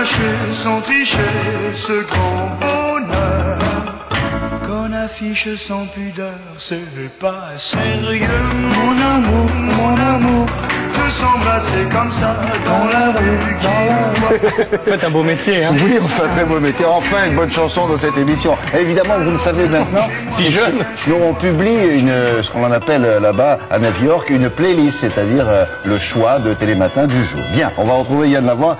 cacher sans tricher ce grand bonheur qu'on affiche sans pudeur, c'est pas sérieux. Mon amour, de s'embrasser comme ça dans la rue qui voit. Faites un beau métier, hein. Oui, on fait un très beau métier. Enfin, une bonne chanson dans cette émission. Et évidemment, vous le savez maintenant, Si jeune. nous on publie ce qu'on appelle là-bas à New York, une playlist, c'est-à-dire le choix de Télématin du jour. Bien, on va retrouver Yann Lavoie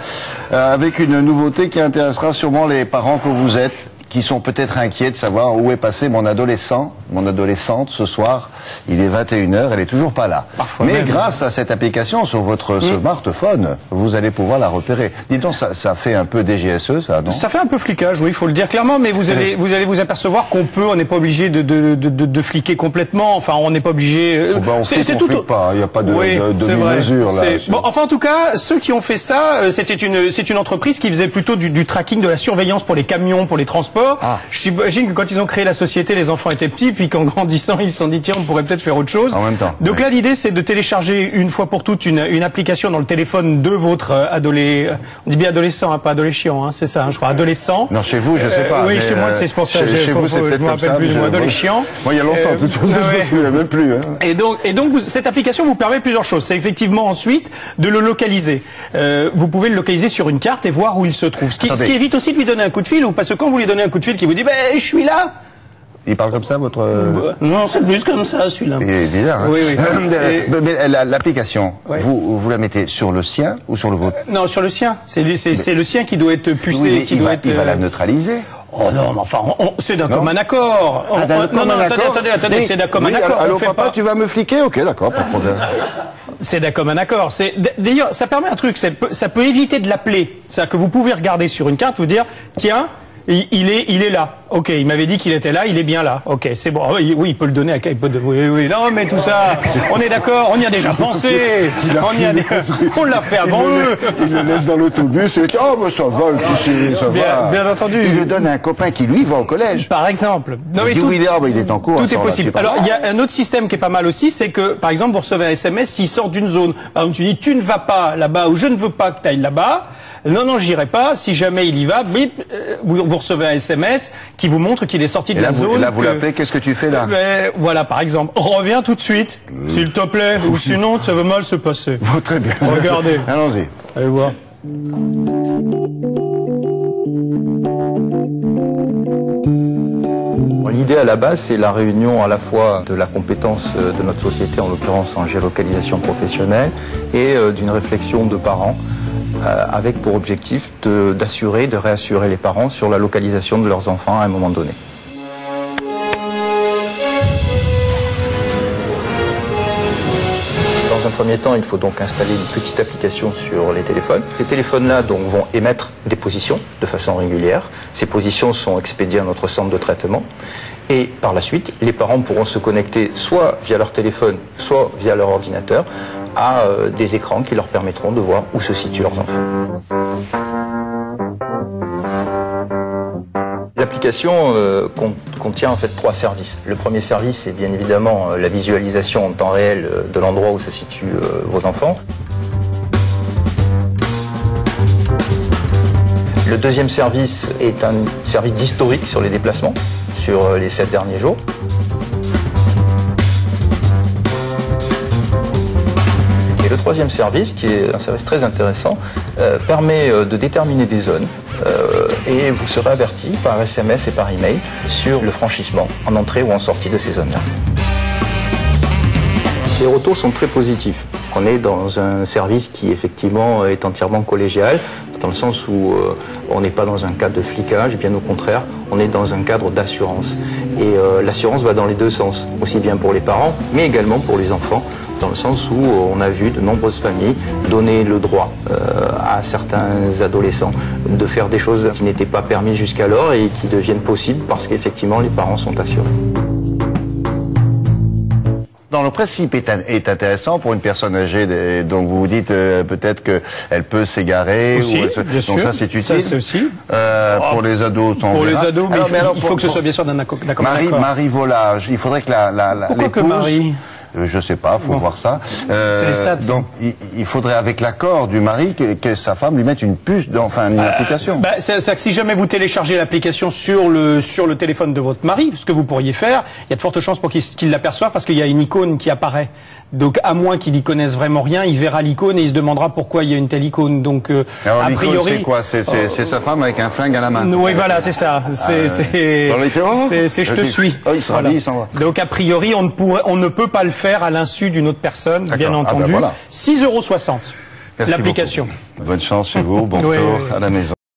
avec une nouveauté qui intéressera sûrement les parents que vous êtes, qui sont peut-être inquiets de savoir où est passé mon adolescent, mon adolescente ce soir. Il est 21h, elle est toujours pas là. Parfois mais même. grâce à cette application sur votre smartphone, vous allez pouvoir la repérer. Dites donc, ça fait un peu DGSE, ça, non? Ça fait un peu flicage, oui, il faut le dire clairement, mais vous allez vous apercevoir qu'on peut, on n'est pas obligé de fliquer complètement. Enfin, on n'est pas obligé. On flique pas, il n'y a pas de demi-mesure là. Bon, enfin, en tout cas, ceux qui ont fait ça, c'est une entreprise qui faisait plutôt du tracking, de la surveillance pour les camions, pour les transports. J'imagine que quand ils ont créé la société, les enfants étaient petits, puis qu'en grandissant, ils se sont dit tiens, on pourrait peut-être faire autre chose. En même temps. Donc oui. là, l'idée, c'est de télécharger une fois pour toutes une application dans le téléphone de votre on dit bien adolescent, hein, pas adolescent, hein, c'est ça, hein, je crois, adolescent. Non, chez vous, je sais pas. Oui, mais chez moi, c'est pour ça. Chez vous, c'est peut-être je me comme rappelle ça. plus du mot adolescent. Moi, il y a longtemps, de toute façon, je me souviens même plus. Hein. Et donc cette application vous permet plusieurs choses. C'est effectivement ensuite de le localiser. Vous pouvez le localiser sur une carte et voir où il se trouve. Ce qui évite aussi de lui donner un coup de fil, ou parce que quand vous lui donnez un coup de fil qui vous dit je suis là. Il parle comme ça, votre... Non, c'est plus comme ça, celui-là. Il est bizarre. Hein. Oui, oui. Mais l'application, Ouais. vous la mettez sur le sien ou sur le vôtre? Non, sur le sien. C'est le sien qui doit être pucé, Oui, mais qui doit être. il va la neutraliser. Oh non, mais enfin, c'est d'un commun accord. Attendez, Oui, c'est d'un commun oui, accord. Allô, On fait papa, pas. tu vas me fliquer? Ok, d'accord, pas de problème. C'est d'un commun accord. D'ailleurs, ça permet un truc. Ça peut éviter de l'appeler. C'est-à-dire que vous pouvez regarder sur une carte, vous dire, tiens, il est là. Ok, il m'avait dit qu'il était là, il est bien là. Ok, c'est bon. Oui, il peut le donner à quelqu'un. Oui. Non, mais tout ça, on est d'accord, on y a déjà pensé. On l'a fait avant eux. Il le laisse dans l'autobus et ça va, ça va. Bien entendu. Il le donne à un copain qui, lui, va au collège. Par exemple. Non, mais il dit où il est en cours. tout est possible. Alors, il y a un autre système qui est pas mal aussi, c'est que, par exemple, vous recevez un SMS s'il sort d'une zone. Par exemple, tu dis, tu ne vas pas là-bas, ou je ne veux pas que tu ailles là-bas. Non, j'irai pas. Si jamais il y va, bip, vous recevez un SMS qui vous montre qu'il est sorti de la zone. Et là, vous l'appelez, qu'est-ce que tu fais là? Voilà, par exemple, reviens tout de suite, s'il te plaît, ou sinon, ça va mal se passer. Bon, très bien. Regardez. Allons-y. Allez voir. L'idée à la base, c'est la réunion à la fois de la compétence de notre société, en l'occurrence en géolocalisation professionnelle, et d'une réflexion de parents, avec pour objectif d'assurer, de réassurer les parents sur la localisation de leurs enfants à un moment donné. Dans un premier temps, il faut donc installer une petite application sur les téléphones. Ces téléphones-là donc vont émettre des positions de façon régulière. Ces positions sont expédiées à notre centre de traitement. Et par la suite, les parents pourront se connecter soit via leur téléphone, soit via leur ordinateur à des écrans qui leur permettront de voir où se situent leurs enfants. L'application contient en fait 3 services. Le premier service, c'est bien évidemment la visualisation en temps réel de l'endroit où se situent vos enfants. Le deuxième service est un service d'historique sur les déplacements, sur les 7 derniers jours. Et le troisième service, qui est un service très intéressant, permet de déterminer des zones et vous serez averti par SMS et par email sur le franchissement en entrée ou en sortie de ces zones-là. Les retours sont très positifs. On est dans un service qui effectivement est entièrement collégial, dans le sens où on n'est pas dans un cadre de flicage, bien au contraire, on est dans un cadre d'assurance. Et l'assurance va dans les deux sens, aussi bien pour les parents, mais également pour les enfants, dans le sens où on a vu de nombreuses familles donner le droit à certains adolescents de faire des choses qui n'étaient pas permises jusqu'alors et qui deviennent possibles parce qu'effectivement les parents sont assurés. Non, le principe est intéressant pour une personne âgée. Donc vous vous dites peut-être qu'elle peut s'égarer. Aussi, bien donc sûr. Ça c'est utile. Ça c'est aussi. Pour les ados, pour les ados, mais il faut que ce soit bien sûr d'un accord. Marie Volage, il faudrait que Pourquoi que Marie? Je sais pas, faut voir ça. C'est les stats. Donc, il faudrait, avec l'accord du mari, que sa femme lui mette une puce, enfin une application. C'est que si jamais vous téléchargez l'application sur le téléphone de votre mari, ce que vous pourriez faire, il y a de fortes chances pour qu'il l'aperçoive parce qu'il y a une icône qui apparaît. Donc, à moins qu'il y connaisse vraiment rien, il verra l'icône et il se demandera pourquoi il y a une telle icône. Donc, alors, a priori, c'est quoi? C'est sa femme avec un flingue à la main. Oui, voilà, c'est ça. C'est je te suis. Oh, il s'en Voilà. il s'en va. Donc, a priori, on ne peut pas le faire à l'insu d'une autre personne, bien entendu. Voilà. 6,60 € l'application. Bonne chance chez vous, bon Oui, retour oui. à la maison.